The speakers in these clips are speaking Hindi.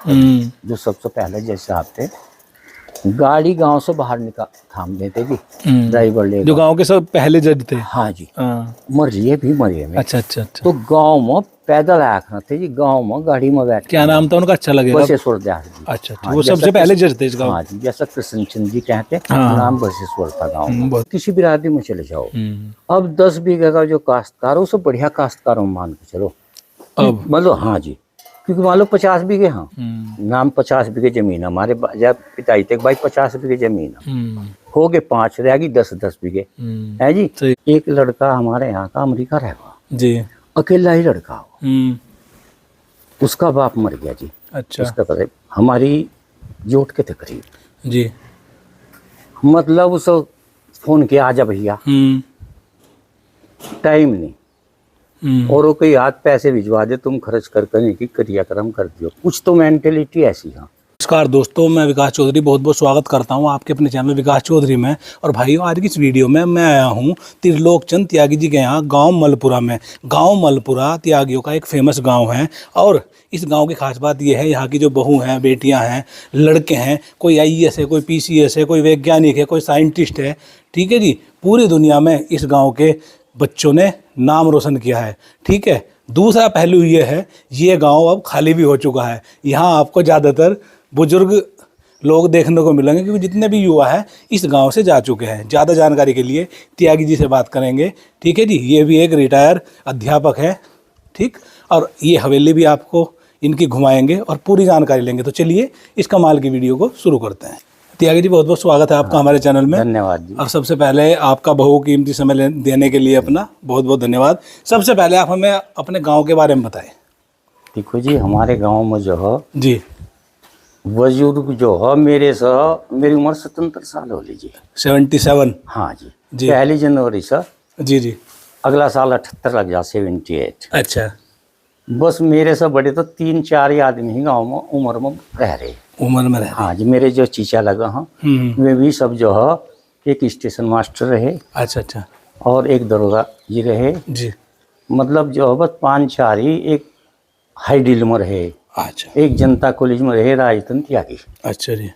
जो सबसे पहले जैसे आप थे, गाड़ी गांव से बाहर निकाल थाम देते जी, ड्राइवर ले जो गांव के सब पहले जज थे। हाँ जी, हाँ। मरिए भी मरिए में। अच्छा अच्छा अच्छा। तो गांव में पैदल आया करते जी, गांव में गाड़ी में बैठ। क्या नाम था उनका, अच्छा लगेगा? बसेश्वर दास जी। अच्छा अच्छा, वो सबसे पहले जज थे इस गांव। हाँ जी, जैसा कृष्ण चंद्र जी कहते, हाँ। नाम बसेश्वर था गाँव में। किसी बिरादरी में चले जाओ, अब 10 बीघे का जो काश्तकार हो, उससे बढ़िया काश्तकार मान के चलो अब मतलब। हाँ जी, क्योंकि मान लो 50 बीघे, हाँ नाम 50 बीघे जमीन हमारे पिताजी थे भाई, 50 बीघे जमीन हो गए, 5 रहेगी, 10 बीघे है जी। एक लड़का हमारे यहाँ का अमेरिका रहेगा जी, अकेला ही लड़का हो, उसका बाप मर गया जी। अच्छा। उसका करीब हमारी जोट के थे करीब जी, मतलब उस फोन किया, आजा भैया, टाइम नहीं, और वो कोई हाथ पैसे भिजवा दे, तुम खर्च कर करने की क्रियाक्रम कर दियो, कुछ तो मेंटेलिटी ऐसी। हाँ नमस्कार दोस्तों, मैं विकास चौधरी बहुत बहुत स्वागत करता हूं आपके अपने चैनल विकास चौधरी में। और भाइयों, आज की इस वीडियो में मैं आया हूं त्रिलोक चंद त्यागी जी के यहाँ गांव मलपुरा में। गांव मलपुरा त्यागियों का एक फेमस गांव है, और इस गांव की खास बात यह है, यहाँ की जो बहू हैं, बेटियां हैं, लड़के हैं, कोई IAS है, कोई PCS है, कोई वैज्ञानिक है, कोई साइंटिस्ट है, ठीक है जी। पूरी दुनिया में इस गाँव के बच्चों ने नाम रोशन किया है, ठीक है। दूसरा पहलू ये है, ये गांव अब खाली भी हो चुका है। यहाँ आपको ज़्यादातर बुजुर्ग लोग देखने को मिलेंगे, क्योंकि जितने भी युवा हैं इस गांव से जा चुके हैं। ज़्यादा जानकारी के लिए त्यागी जी से बात करेंगे, ठीक है जी। ये भी एक रिटायर अध्यापक है, ठीक। और ये हवेली भी आपको इनकी घुमाएंगे और पूरी जानकारी लेंगे। तो चलिए इस कमाल की वीडियो को शुरू करते हैं। त्यागी जी, बहुत बहुत स्वागत है आपका हमारे चैनल में। धन्यवाद जी। और सबसे पहले आपका बहुकीमती समय देने के लिए अपना बहुत बहुत धन्यवाद। सबसे पहले आप हमें अपने गांव के बारे में बताएं। देखो जी, हमारे गांव में जो है जी, बुजुर्ग जो है मेरी उम्र 77 साल हो लीजिए, 77। हाँ जी, जी। 1 जनवरी से जी जी, अगला साल 78 लग जा, 78। अच्छा। बस मेरे से बड़े तो 3-4 ही आदमी ही गाँव में उम्र में रह रहे। उम्र में रह। हाँ जी, मेरे जो चीचा लगा हाँ, वे भी सब जो है, एक स्टेशन मास्टर रहे, अच्छा अच्छा, और एक दरोगा जी रहे जी, मतलब जो है बस 5-4 ही। एक हाई डील में रहे, अच्छा, एक जनता कॉलेज में रहे राजतन त्यागी, अच्छा जी।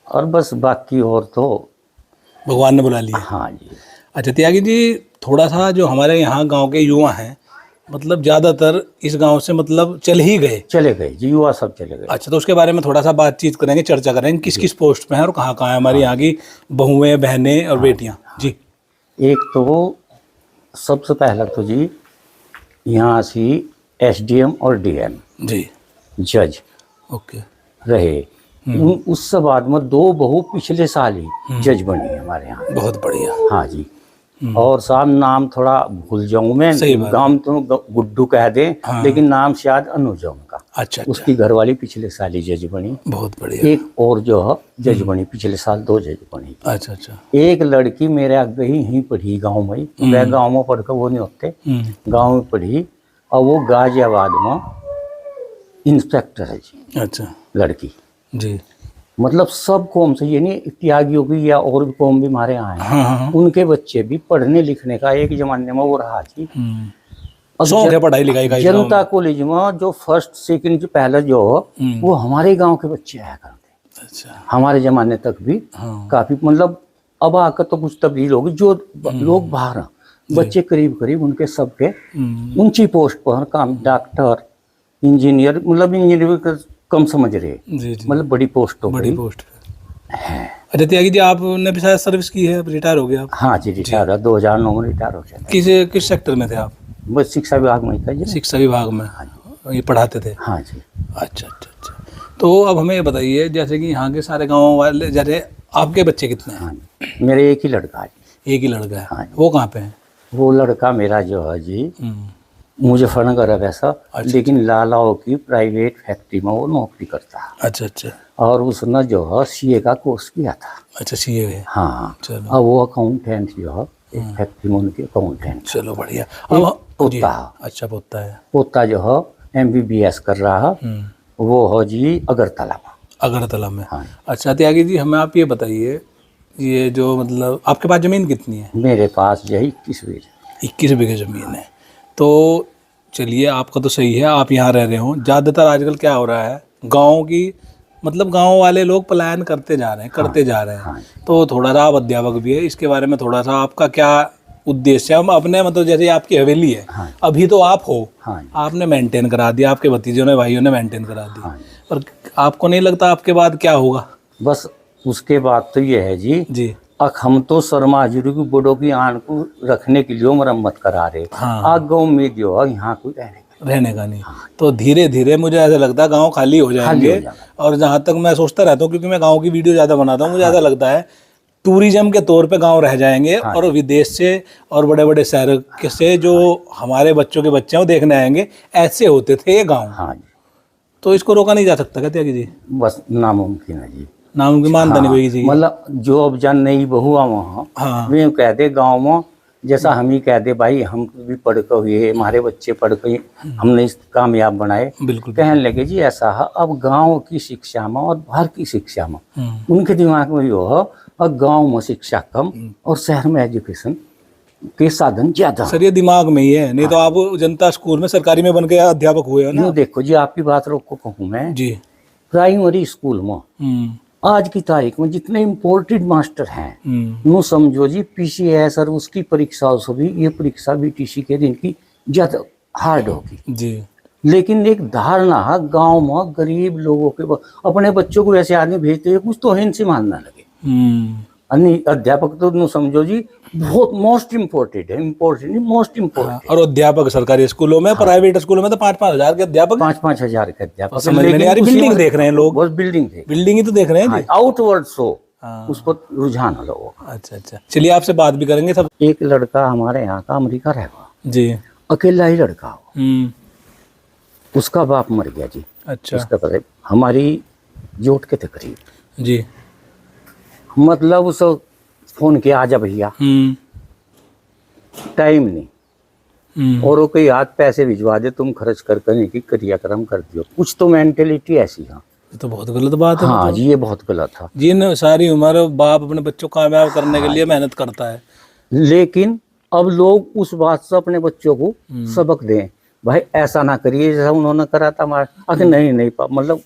और बस बाकी और तो भगवान ने बुला लिया। हाँ जी। अच्छा त्यागी जी, थोड़ा सा जो हमारे यहाँ गांव के युवा हैं, मतलब ज़्यादातर इस गांव से मतलब चले गए जी, युवा सब चले गए। अच्छा, तो उसके बारे में थोड़ा सा बातचीत करेंगे, चर्चा करेंगे, किस किस पोस्ट पे हैं और कहाँ कहाँ है हमारी यहाँ की बहुएं, बहनें और बेटियाँ जी। एक तो सबसे पहला तो जी यहाँ से SDM और DM जी, जज ओके, रहे। उससे बाद में 2 बहू पिछले साल ही जज बनी हमारे यहाँ। बहुत बढ़िया। हाँ जी। और साहब नाम थोड़ा भूल जाऊँ मैं, गांव तो गुड्डू कह दें, हाँ। लेकिन नाम शायद अनुज है उनका। अच्छा, उसकी घरवाली पिछले साल ही जज बनी। बहुत बढ़िया। एक और जो है जज बनी, पिछले साल 2 जज बनी। अच्छा अच्छा, एक लड़की मेरे आगे ही पढ़ी गांव में, वह गांव में पढ़कर वो नहीं होते, गांव में पढ़ी, और वो गाजियाबाद में इंस्पेक्टर है जी। अच्छा, लड़की जी, मतलब सब कौम से, ये नहीं त्यागियों की या और भी कौम भी हमारे यहाँ है, हाँ, उनके बच्चे भी पढ़ने लिखने का एक जमाने में वो रहा जी। शौक है पढ़ाई लिखाई का। जनता कॉलेज में जो 1st 2nd जो पहले जो वो हमारे गांव के बच्चे आया करते। अच्छा, हमारे जमाने तक भी काफी, मतलब अब आकर तो कुछ तब्दील होगी। जो लोग बाहर हैं, बच्चे करीब करीब उनके सबके ऊंची पोस्ट पर काम, डॉक्टर, इंजीनियर, मतलब इंजीनियर कम समझ रहे, जी जी, मतलब बड़ी पोस्ट हो बड़ी गई पोस्ट है। अच्छा त्यागी जी, आपने भी शायद सर्विस की है, अब रिटायर हो गए आप? हाँ जी, रिटायर 2009 में रिटायर हो गया। किस सेक्टर में थे आप? बस शिक्षा विभाग में था जी। शिक्षा विभाग में ये पढ़ाते थे? हाँ जी। अच्छा अच्छा अच्छा। तो अब हमें ये बताइए, जैसे कि यहाँ के सारे गाँव वाले, जैसे आपके बच्चे कितने हैं? हाँ, मेरे एक ही लड़का है। एक ही लड़का है? हाँ। वो कहाँ पे है? वो लड़का मेरा जो है जी मुजफ्फरनगर है वैसा। अच्छा, लेकिन लालाओं की प्राइवेट फैक्ट्री में वो नौकरी करता है। अच्छा अच्छा। और उसने जो है CA का कोर्स किया था। अच्छा, CA है? हाँ। चलो। अब वो अकाउंटेंट जो है, एक फैक्ट्री में उनके अकाउंटेंट। चलो बढ़िया। अब पोता, अच्छा पोता है, पोता जो है MBBS कर रहा है, वो हो जी अगरतला में। अगरतला में? हाँ। अच्छा त्यागी जी, हमें आप ये बताइए, ये जो मतलब आपके पास ज़मीन कितनी है? मेरे पास यही 21 बीघे। 21 बीघे ज़मीन है। तो चलिए, आपका तो सही है, आप यहाँ रह रहे हो। ज़्यादातर आजकल क्या हो रहा है गांव की, मतलब गांव वाले लोग पलायन करते जा रहे हैं, करते जा रहे हैं। हाँ। तो थोड़ा सा आप अध्यापक भी है, इसके बारे में थोड़ा सा आपका क्या उद्देश्य है? हम अपने मतलब जैसे आपकी हवेली है, हाँ। अभी तो आप हो, हाँ आपने मेंटेन करा दिया, आपके भतीजों ने, भाइयों ने मेंटेन करा दी, हाँ। पर आपको नहीं लगता आपके बाद क्या होगा? बस उसके बाद तो ये है जी, जी हम तो शर्मा हजूरी की बड़ों की आन को रखने के लिए मरम्मत करा रहे। हाँ। आगे उम्मीद जो है यहाँ कोई रहने का नहीं, तो धीरे धीरे मुझे ऐसा लगता है गांव खाली हो जाएंगे। जाएगा। और जहाँ तक मैं सोचता रहता हूँ, क्योंकि मैं गांव की वीडियो ज़्यादा बनाता हूँ, मुझे ऐसा लगता है टूरिज्म के तौर पे गांव रह जाएंगे, और विदेश से और बड़े बड़े शहर के से जो हमारे बच्चों के बच्चे हैं वो देखने आएंगे। ऐसे होते थे ये गाँव। हाँ जी, तो इसको रोका नहीं जा सकता क्या त्यागी जी? बस नामुमकिन है जी। नाम की मानता नहीं कोई जी। मतलब जो अब जन नहीं बहुआ वहाँ हाँ वे कह दे गाँव में, जैसा हम ही कह दे भाई हम भी पढ़ कर हुए, हमारे बच्चे पढ़ कर हमने इस कामयाब बनाए, बिल्कुल। कहने लगे जी ऐसा है। अब गांव की शिक्षा में और बाहर की शिक्षा में उनके दिमाग में जो है, और गांव में शिक्षा कम और शहर में एजुकेशन के साधन ज्यादा। सर ये दिमाग में ही है, नहीं तो आप जनता स्कूल में सरकारी में बन के अध्यापक हुए हो ना। यूँ देखो जी, आपकी बात रोको कहूँ मैं, जी प्राइमरी स्कूल में आज की तारीख में जितने इम्पोर्टेड मास्टर हैं, नो समझो जी पीसीएस और उसकी परीक्षाओं से भी ये परीक्षा बीटीसी के दिन की ज्यादा हार्ड होगी जी। लेकिन एक धारणा है गांव में गरीब लोगों के अपने बच्चों को ऐसे आदमी भेजते हैं कुछ तो हिंसी मानना लगे। अध्यापक तो नो समझो जी बहुत मोस्ट इम्पोर्टेंट है, इम्पोर्टेंट मोस्ट इम्पोर्टेंट। और अध्यापक सरकारी स्कूलों में, प्राइवेट स्कूलों में तो 5-5 हजार के अध्यापक, 5-5 हजार के अध्यापक। समझ में नहीं आ रही, बिल्डिंग देख रहे हैं लोग, बस बिल्डिंग थे, बिल्डिंग ही तो देख रहे हैं जी। आउटवर्ड सो उस पर रुझान है लोगों का। अच्छा अच्छा, चलिए आपसे बात भी करेंगे सब। एक लड़का हमारे यहाँ का अमेरिका रहेगा जी, अकेला ही लड़का हो, उसका बाप मर गया जी। अच्छा उसका पता हमारी जोट के थे करीब जी, मतलब उस फोन किया आजा भैया, टाइम नहीं, और वो कोई हाथ पैसे भिजवा दे तुम खर्च कर करने की क्रियाक्रम कर दियो, कुछ तो मेंटेलिटी ऐसी है। ये तो बहुत गलत बात है। हाँ जी, ये बहुत गलत था जी। न सारी उम्र बाप अपने बच्चों को कामयाब करने के लिए मेहनत करता है, लेकिन अब लोग उस बात से अपने बच्चों को सबक दें, भाई ऐसा ना करिए जैसा उन्होंने करा था हमारे। अगर नहीं नहीं मतलब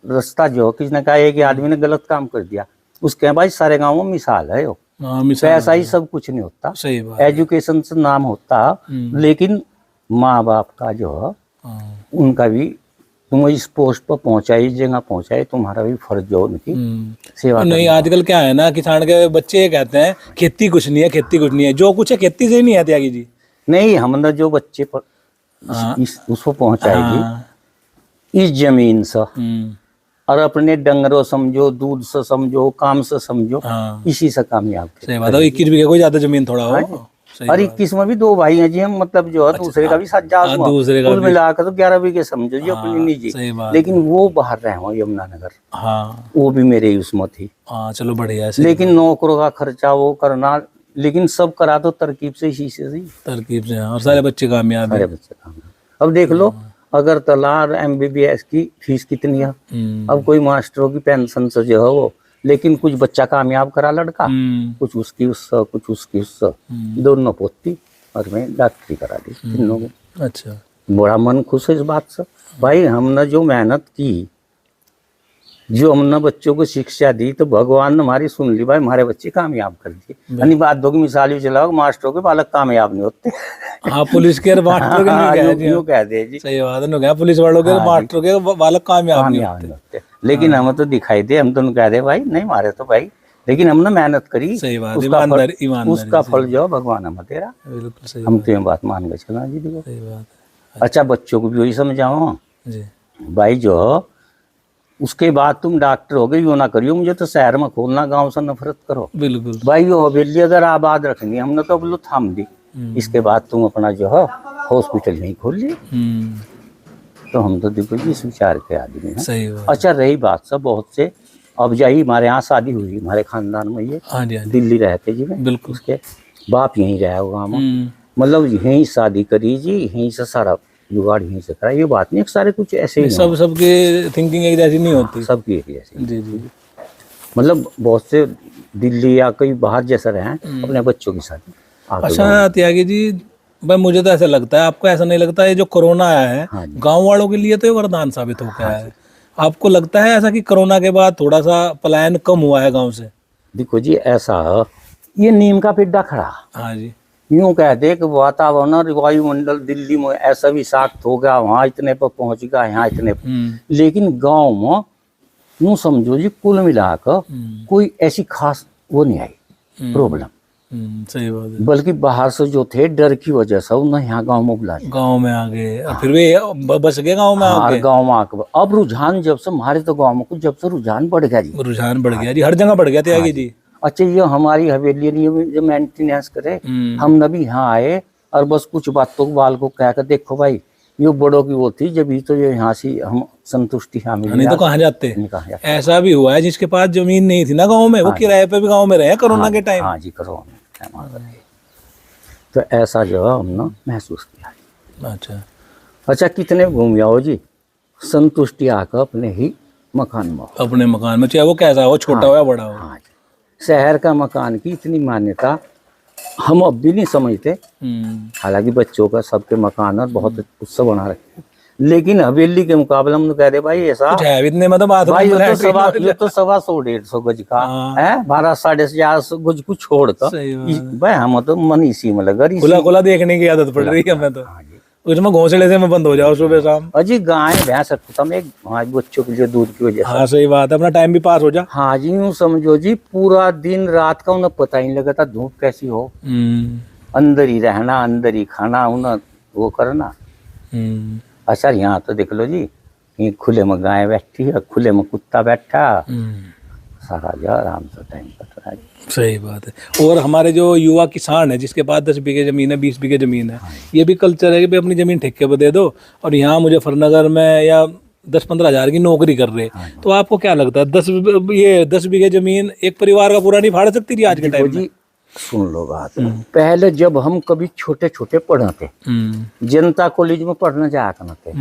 रास्ता जो किसी ने कहा है कि आदमी ने गलत काम कर दिया, उसके भाई सारे गाँव में मिसाल है वो, पैसा ही सब कुछ नहीं होता, सही बात, एजुकेशन से नाम होता, लेकिन माँ बाप का जो है उनका भी तुम इस पोस्ट पर पहुंचाई, जगह पहुंचाए, तुम्हारा भी फर्ज जो उनकी सेवा। नहीं आजकल क्या है ना, किसान के बच्चे ये कहते हैं खेती कुछ नहीं है, खेती कुछ नहीं है, जो कुछ है खेती से ही नहीं है त्यागी जी। नहीं, हमने जो बच्चे पर उसको पहुंचाएगी इस जमीन से, और अपने डंगरों समझो, दूध से समझो, काम से समझो, इसी से कामयाब। सही बात है, 21 बीघे कोई ज्यादा जमीन थोड़ा हो। और 21 में भी 2 भाई हैं जी हम, मतलब जो है दूसरे का भी 7 दूसरे का कुल मिलाकर तो 11 बीघे समझो जी अपनी निजी। लेकिन वो बाहर रहे हो यमुनानगर, हाँ वो भी मेरे ही उसमें थी। हाँ चलो बढ़िया है। लेकिन नौकरों का खर्चा वो करना, लेकिन सब करा तो तरकीब से, शीशे से, तरकीब से, और सारे बच्चे कामयाब हैं। सारे बच्चे कामयाब। अब देख लो अगर तलार MBBS की फीस कितनी है, अब कोई मास्टरों की पेंशन से जो है वो, लेकिन कुछ बच्चा कामयाब करा लड़का, कुछ उसकी उससे, कुछ उसकी उससे, दोनों पोती और मैं डॉक्टरी करा दी तीनों को। अच्छा, बड़ा मन खुश है इस बात से, भाई हमने जो मेहनत की, जो हमने बच्चों को शिक्षा दी, तो भगवान ने हमारी सुन ली, भाई हमारे बच्चे कामयाब कर दिए। यानी बात दो की मिसाल भी चलाओ, मास्टरों के बालक कामयाब नहीं होते। हाँ पुलिस के मास्टरों के यूं कह दे जी, सही बात है, पुलिस वालों के मास्टरों के बालक कामयाब नहीं होते। लेकिन हमें तो दिखाई दे, हम तो कह दे भाई नहीं मारे तो भाई, लेकिन हमने मेहनत करी, सही बात, उसका फल जो भगवान हमें दे रहा। बिल्कुल सही, हम तो बात मान के चला जी। देखो सही बात है। अच्छा, बच्चों को भी वही समझाओ जी, भाई जो उसके बाद तुम डॉक्टर हो गए, यो ना करियो मुझे तो शहर में खोलना, गांव से नफरत करो। बिल्कुल भाई यो हवेली अगर आबाद रखनी, हमने तो अब लो थाम दी, इसके बाद तुम अपना जो है हॉस्पिटल नहीं खोल लिए। तो हम तो देखो जी इस विचार के आदमी हैं। सही बात। अच्छा रही बात सब बहुत से, अब जाई हमारे यहाँ शादी हुई हमारे खानदान में, ये हाँ जी, दिल्ली रहते जी में, बिल्कुल, उसके बाप यहीं रहा होगा, मतलब यहीं शादी करी जी, यहीं से सारा जुगाड़ यहीं से करा। ये बात नहीं, सारे कुछ ऐसे ही सबके थिंकिंग एक जैसी नहीं होती, सबकी एक जैसी। जी जी, मतलब बहुत से दिल्ली या कहीं बाहर जैसा रहे हैं अपने बच्चों की शादी। अच्छा त्यागी जी, भाई मुझे तो ऐसा लगता है, आपको ऐसा नहीं लगता ये जो कोरोना आया है हाँ जी। गांव वालों के लिए तो ये वरदान साबित हो गया है? आपको लगता है ऐसा कि कोरोना के बाद थोड़ा सा पलायन कम हुआ है गांव से? देखो जी, ऐसा ये नीम का पेड्डा खड़ा, हाँ जी। यूं कहते कि वातावरण और वायुमंडल दिल्ली में ऐसा विषाक्त हो गया, वहाँ इतने पर पहुंच गया, यहाँ इतने पर। लेकिन गांव में यूं समझो जी, कुल मिलाकर कोई ऐसी खास वो नहीं आई प्रॉब्लम। सही बात है। बल्कि बाहर से जो थे डर की वजह से उन्हें यहाँ गांव में बुला लिया। गांव में आ गए और फिर वे बच गए गांव में हाँ, आके। गांव में आकर अब रुझान जब से हमारे तो गांव में कुछ जब से रुझान बढ़ गया जी। रुझान बढ़ गया जी, हर जगह बढ़ गया त्यागी जी। अच्छा, ये हमारी हवेली ने ये जो मेंटेनेंस करे, हम नबी यहाँ आए और बस कुछ बातों को बाल को कहकर देखो भाई ये बड़ों की वो थी, जब तो ये यहाँ से हम संतुष्टि यहाँ मिली। नहीं तो कहाँ जाते? नहीं कहाँ जाते। ऐसा भी हुआ है जिसके पास जमीन नहीं थी ना गांव में, वो किराए पे भी गांव में रहे कोरोना के टाइम। हाँ जी, कोरोना। तो ऐसा जो है हमने महसूस किया। अच्छा, कितने घूम जाओ जी, संतुष्टि आकर अपने ही मकान में, अपने मकान में, चाहे वो कैसा हो, छोटा हो या बड़ा हो। हाँ जी। शहर का मकान की इतनी मान्यता हम अब भी नहीं समझते। हालांकि बच्चों का सबके मकान और बहुत उत्सव बना रखे, लेकिन हवेली के मुकाबले हम तो कह रहे भाई ऐसा इतने में तो बात भाई ये तो 125 गज का है, 12-11.5 गज को छोड़कर भाई हम तो मनीषी में लगा खुला खुला देखने की आदत पड़ रही है हमें तो। उसमें घोंसले से मैं बंद हो जाओ सुबह शाम। अजी गाय भैंस रखता मैं हमारे बच्चों के लिए दूध की वजह से। हाँ सही बात है, अपना टाइम भी पास हो जा। हाँ जी, यूँ समझो जी पूरा दिन रात का उन्हें पता ही नहीं लगा था धूप कैसी हो। अंदर ही रहना, अंदर ही खाना, उन्हें वो करना। अच्छा, यहाँ तो देख लो जी, ये खुले में गाय बैठी है, खुले में कुत्ता बैठा, सारा जो आराम से टाइम कट रहा है। सही बात है। और हमारे जो युवा किसान है जिसके पास 10 बीघे जमीन है, 20 बीघे जमीन है, ये भी कल्चर है कि भाई अपनी जमीन ठेके पर दे दो और यहाँ मुजफ्फरनगर में या 10-15 हज़ार की नौकरी कर रहे। तो आपको क्या लगता है 10 बीघे जमीन एक परिवार का पूरा नहीं फाड़ सकती थी आज के टाइम में? सुन लो बात, पहले जब हम कभी छोटे छोटे पढ़ते, जनता कॉलेज में पढ़ने जाया करते,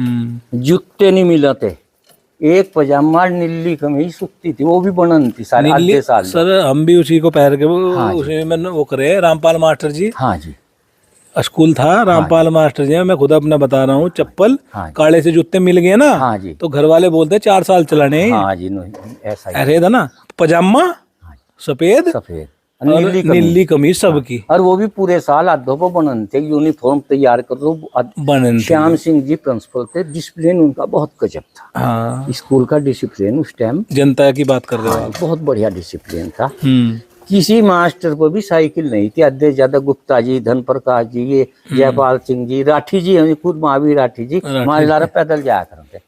जूते नहीं मिलते, एक पजामा नीली कमीज सूखती थी, वो भी बनन थी सारे आधे साल। सर हम भी उसी को पहन के उसी में वो करे। रामपाल मास्टर जी, हाँ जी, स्कूल था रामपाल मास्टर जी, मैं खुद अपना बता रहा हूँ, चप्पल काले से जूते मिल गए ना। हाँ जी, तो घर वाले बोलते 4 साल चलाने। हाँ जी, ऐसा ऐसे था ना, पजामा सफेद नीली कमीज सबकी, और वो भी पूरे साल आधों को बनन थे, यूनिफॉर्म तैयार कर दो बनन। श्याम सिंह जी प्रिंसिपल थे, डिसिप्लिन उनका बहुत गजब था। हाँ, स्कूल का डिसिप्लिन उस टाइम, जनता की बात कर रहे हो आप, बहुत बढ़िया डिसिप्लिन था। किसी मास्टर पर भी साइकिल नहीं थी, अध्य ज्यादा गुप्ता जी, धन प्रकाश जी, ये जयपाल सिंह जी, राठी जी, खुद महावीर राठी जी मालदारा पैदल जाया करते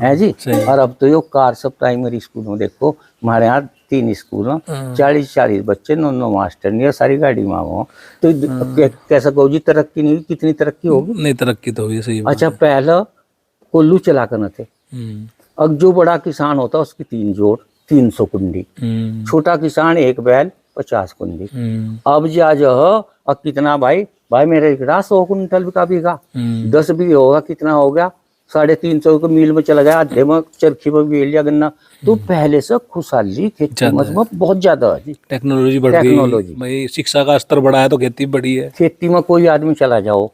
है जी। और अब तो यो कार सब प्राइमरी स्कूल में देखो, हमारे यहाँ 3 स्कूल हैं, 40 बच्चे, 9 मास्टर नहीं, सारी गाड़ी में हो। तो कैसा कहो जी, तरक्की नहीं, कितनी तरक्की होगी? नहीं, तरक्की तो हुई, सही। अच्छा, पहला कोल्लू चला कर थे, अब जो बड़ा किसान होता उसकी 3 जोड़ 300 कुंडी, छोटा किसान 1 बैल 50 कुंडी। अब जा जो अब कितना भाई मेरे 100 कुंटल का बीघा, 10 भी होगा, कितना हो गया 350 को मील में चला गया, आधे में चरखी में बेल लिया गन्ना। तो पहले से खुशहाली खेती में बहुत ज्यादा है, टेक्नोलॉजी बढ़ गई भाई, शिक्षा का स्तर बढ़ा है तो खेती बढ़ी है। खेती में कोई आदमी चला जाओ,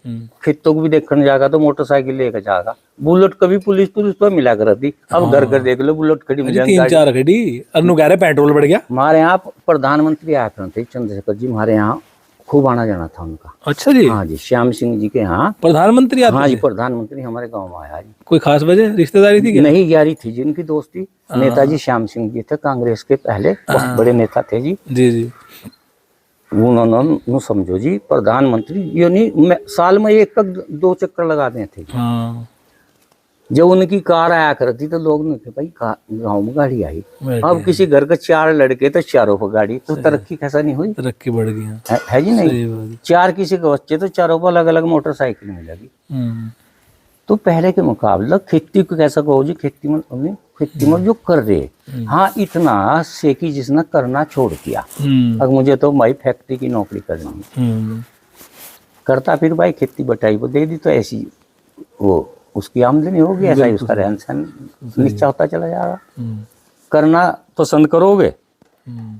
खेतों को भी देखने जाएगा तो मोटरसाइकिल लेकर जाएगा, बुलेट कभी पुलिस पर मिला कर थी, अब घर घर देख लो बुलेट खड़ी, 3-4 खड़ी। अनु कह रहे पेट्रोल बढ़ गया। हमारे यहाँ प्रधानमंत्री आया करते चंद्रशेखर जी, हमारे यहाँ खूब आना जाना था उनका। अच्छा जी। हाँ जी, श्याम सिंह जी के यहाँ प्रधानमंत्री आते? हाँ जी, प्रधानमंत्री हमारे गांव में आया जी। कोई खास वजह, रिश्तेदारी थी क्या? नहीं, यारी थी जिनकी दोस्ती। नेताजी श्याम सिंह जी थे, कांग्रेस के पहले बहुत बड़े नेता थे जी। जी। उन्होंने समझो जी प्रधानमंत्री यानी साल में 1-2 चक्कर लगाते थे। जब उनकी कार आया करती तो लोग नहीं थे भाई, गाँव में गाड़ी आई। अब किसी घर के 4 लड़के तो 4 पर गाड़ी, तो तरक्की कैसा नहीं हुई? तरक्की बढ़ गई है जी नहीं। 4 किसी के बच्चे तो 4 पर अलग अलग मोटरसाइकिल मिलेगी। तो पहले के मुकाबले खेती को कैसा कहो जी, खेती में जो कर रहे, हाँ इतना सेकी जिसने करना छोड़ दिया। अब मुझे तो भाई फैक्ट्री की नौकरी करनी करता, फिर भाई खेती बटाई को दे दी तो ऐसी वो उसकी आमदनी होगी, ऐसा ही उसका रहन सहन नीचा होता चला जाएगा। करना पसंद करोगे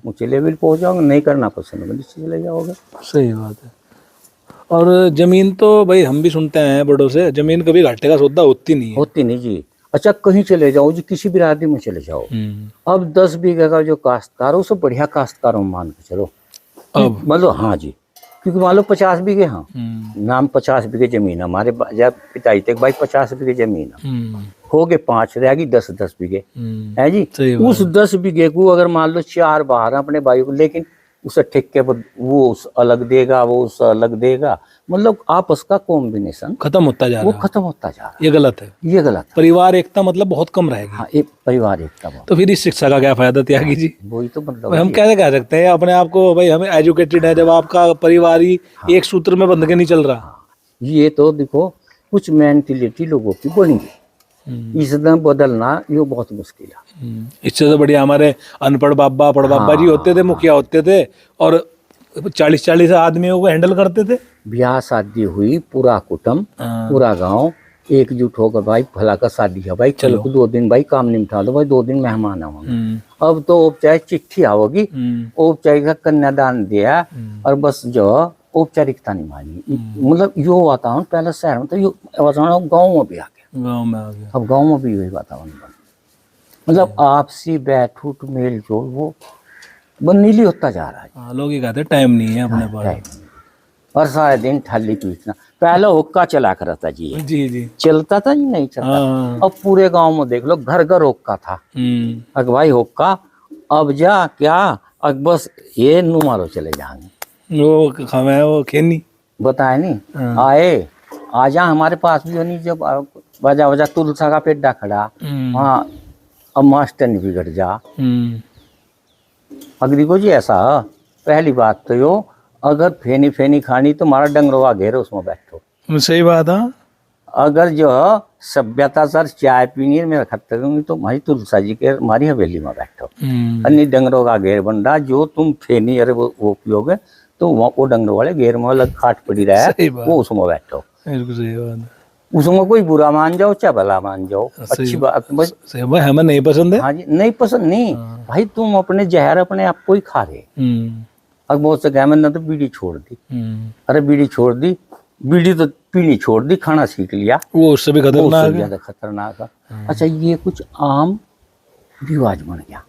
ऊंचे लेवल पहुंच जाओगे, नहीं करना पसंद नीचे चले जाओगे। सही बात है। और जमीन तो भाई हम भी सुनते हैं बड़ों से, जमीन कभी घाटे का सौदा होती नहीं है। होती नहीं जी। अच्छा कहीं चले जाओ जी, किसी बिरादरी में चले जाओ, अब 10 बीघे का जो काश्तकार हो, उससे बढ़िया काश्तकार में मान के चलो अब मतलब। हाँ जी, क्योंकि मान लो 50 बीघे, हाँ नाम 50 बीघे जमीन है हमारे, जब पिताजी तक भाई 50 बीघे जमीन है, हो गए 5 रहेगी 10 बीघे है जी। सही बात उस 10 बीघे को अगर मान लो 4 बाहर अपने भाई को, लेकिन उसे ठेके पर वो उस अलग देगा, वो उस अलग देगा, मतलब आपस का कॉम्बिनेशन खत्म होता जा वो रहा है, खत्म होता जा रहा ये गलत है। है। ये गलत है। परिवार एकता मतलब बहुत कम रहेगी। हाँ, एक परिवार एकता बहुत, तो फिर इस शिक्षा का क्या फायदा त्यागी जी? वही तो मतलब भाई हम है। कैसे कह सकते हैं अपने आप को भाई हमें एजुकेटेड है, जब आपका परिवार ही एक सूत्र में बंध के नहीं चल रहा? ये तो देखो कुछ मेंटेलिटी लोगों की बनी है, इसमें बदलना ये बहुत मुश्किल है। इससे तो बढ़िया हमारे अनपढ़ बाबा पढ़ बाबा जी होते थे, मुखिया होते थे, और 40-40 आदमियों को हैंडल करते थे। ब्याह शादी हुई, पूरा कुटुंब पूरा गांव एकजुट होकर भाई भला का शादी है भाई, चलो 2 दिन भाई काम निपटा दो भाई, 2 दिन मेहमान आओगे। अब तो चाहे चिट्ठी आओगी, औपचारिक कन्यादान दिया और बस जो औपचारिकता नहीं मानी, मतलब यो वातावरण पहले शहर में तो यो वातावरण गाँव में भी आ गया, गाँव में आ गया। अब गाँव में भी वही वातावरण बन, मतलब आपसी बैठूट मेल जोल वो नीली होता जा रहा है। हाँ, लोग ये कहते हैं टाइम नहीं है अपने पास, और सारे दिन थाली पीटना। पहले हुक्का चला करता जी, जी जी चलता था जी, नहीं चलता। हाँ। अब पूरे गांव में देख लो, घर घर हुक्का था। अब भाई हुक्का, अब जा क्या, अब बस ये नुमारो चले जाएंगे, वो हमें वो खेनी बताए नहीं आए, आजा हमारे पास भी नहीं, जब बजा बजा तुलसा का पेड्डा खड़ा वहाँ, अब मास्टर नहीं बिगड़ जा। अगर को जी ऐसा, पहली बात तो यो, अगर फेनी फेनी खानी तो हमारा डंगरवा घेरो उसमें बैठो। सही बात है। अगर जो सभ्यता सर चाय पीनी है मेरा खत्ते दूंगी तो भाई तुलसा जी के हमारी हवेली में बैठो। अन्य डंगरों का घेर बन रहा, जो तुम फेनी अरे वो पियोगे तो वो डंगरों वाले घेर में अलग खाट पड़ी रहा है, वो उसमें बैठो। सही बात है। उसमें कोई बुरा मान जाओ चाहे भला मान जाओ, अच्छी बात बस। भाई हमें नहीं पसंद है। हाँ जी, नहीं पसंद नहीं भाई, तुम अपने जहर अपने आप को ही खा रहे। अब बहुत से कहा मैंने तो बीड़ी छोड़ दी, अरे बीड़ी छोड़ दी, बीड़ी तो पीनी छोड़ दी, खाना सीख लिया, वो उससे भी खतरनाक है। ज्यादा खतरनाक है। अच्छा ये कुछ आम रिवाज बन गया।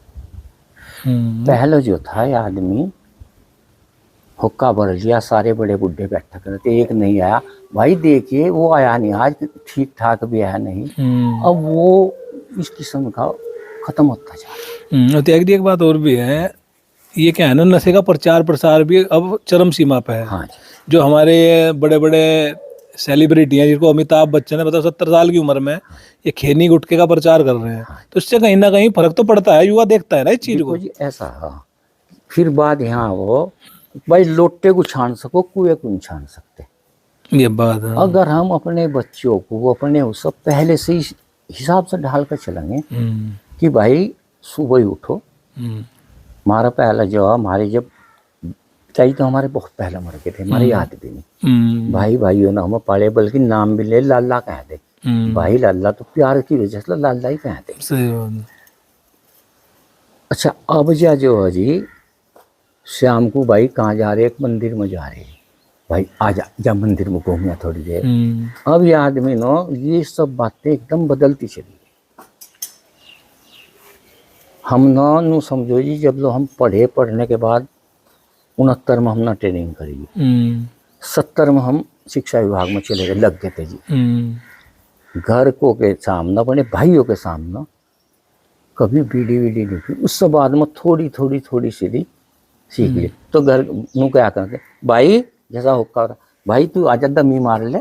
पहले जो था ये आदमी हुक्का भर लिया, सारे बड़े बुढ़े बैठा करते, एक नहीं आया भाई, देखिए वो आया नहीं, आज ठीक ठाक भी आया नहीं, अब वो इस किस्म का खत्म होता जा रहा है। त्यागी जी एक बात और भी है, ये क्या है ना, नशे का प्रचार प्रसार भी अब चरम सीमा पे है। हाँ, जो हमारे बड़े बड़े सेलिब्रिटी हैं, जिनको अमिताभ बच्चन है, बताओ 70 साल की उम्र में ये खैनी गुटखे का प्रचार कर रहे हैं, तो इससे कहीं ना कहीं फर्क तो पड़ता है, युवा देखता है ना इस चीज को जी। ऐसा फिर बात यहाँ वो भाई, लोटे को छान सको कुएं को नहीं छान सकते, ये बात है। अगर हम अपने बच्चों को अपने उस पहले से हिसाब से ढाल कर चलेंगे कि भाई सुबह ही उठो। हमारा पहला जो हमारे जब चाहिए तो हमारे बहुत पहले मर गए थे, हमारी याद भी नहीं, भाई भाइयों ना हम पढ़े, बल्कि नाम भी ले लाला कहते, भाई लाला तो प्यार की वजह से लाला ही कहते। सही बात है। अच्छा अब जो है जी, शाम को भाई कहाँ जा रहे, एक मंदिर में जा रहे, भाई आजा जा मंदिर में घूमिया थोड़ी देर। अब ये आदमी नो ये सब बातें एकदम बदलती चली गई। हम नो समझो जी, जब लो हम पढ़ने के बाद 69 में हमने ट्रेनिंग करी, 70 में हम शिक्षा विभाग में चले गए, लग गए थे जी। घर को के सामने अपने भाइयों के सामने कभी बीड़ी वीडी नहीं पी, उससे बाद में थोड़ी थोड़ी थोड़ी सीधी सीख ली। तो घर नू क्या करते, भाई जैसा हुक्का भाई तू आजा दमी मार ले,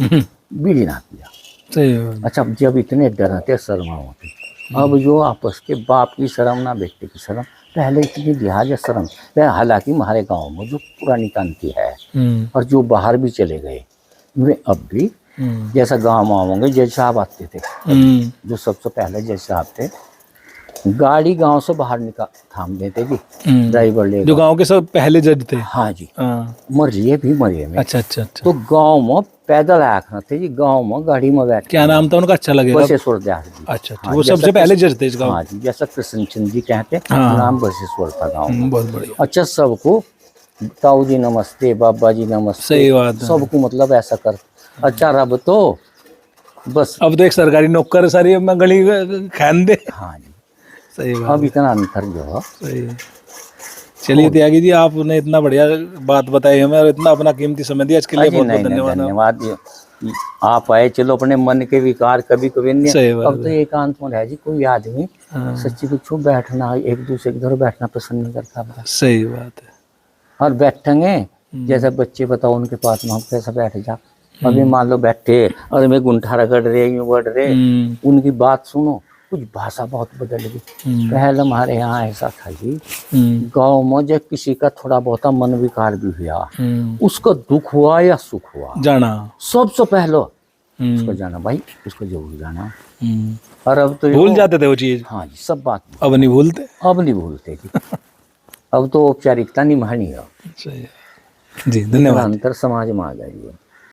बीड़ी ना पिया। अच्छा जब इतने डराते शर्मा होते, अब जो आपस के बाप की शर्म ना बेटे की शर्म, पहले इतनी लिहाज शर्म, हालांकि हमारे गांव में जो पुरानी कांति है और जो बाहर भी चले गए वे अब भी जैसा गाँव में होंगे, जज साहब आते थे, जो सबसे पहले जज साहब थे, गाड़ी गांव से बाहर निकाल थाम देते जी, ड्राइवर ले, जो गांव के सब पहले जज थे। हाँ जी, मरिए भी मरिए में। अच्छा अच्छा अच्छा। तो गांव में पैदल आया करते जी, गांव में गाड़ी में बैठ। क्या नाम था उनका, अच्छा लगेगा? बसेश्वर दास जी। अच्छा अच्छा, वो सबसे पहले जज थे इस गांव। हाँ जी, जैसा कृष्ण चंद जी कहते, नाम बसेश्वर था गाँव। बहुत बढ़िया। अच्छा सबको ताऊ जी नमस्ते, बाबा जी नमस्ते, सही बात है। सबको मतलब ऐसा कर। अच्छा रब तो बस, अब तो एक सरकारी नौकर सारी मैं गली खान दे। हाँ जी, सही बात अब इतना अंतर जो है। सही है। चलिए त्यागी जी, आपने इतना बढ़िया बात बताई हमें और इतना अपना कीमती समय दिया, इसके लिए अजी बहुत बहुत नहीं नहीं, धन्यवाद। धन्यवाद। आप आए, चलो अपने मन के विकार कभी कभी नहीं। सही बात अब तो एकांत में रह जी, कोई आदमी हाँ। सच्ची पूछो बैठना एक दूसरे के घर बैठना पसंद नहीं करता अब। सही बात है। और बैठेंगे जैसे बच्चे बताओ उनके पास में हम कैसे बैठ जा। अभी मान लो बैठे और मैं गुंठा रगड़ रहे यूं बढ़ रहे, उनकी बात सुनो, कुछ भाषा बहुत बदल गई। पहले हमारे यहाँ ऐसा था जी, गाँव में जब किसी का थोड़ा बहुत मन विकार भी हुआ, उसको दुख हुआ या सुख हुआ, जाना सबसे पहले उसको जाना, भाई उसको जरूर जाना। और अब तो भूल जाते थे वो चीज। हाँ जी, सब बात अब नहीं भूलते। अब नहीं भूलते जी। अब तो औपचारिकता निभानी है। सही है जी, धन्यवाद। अंतर समाज में आ गई है।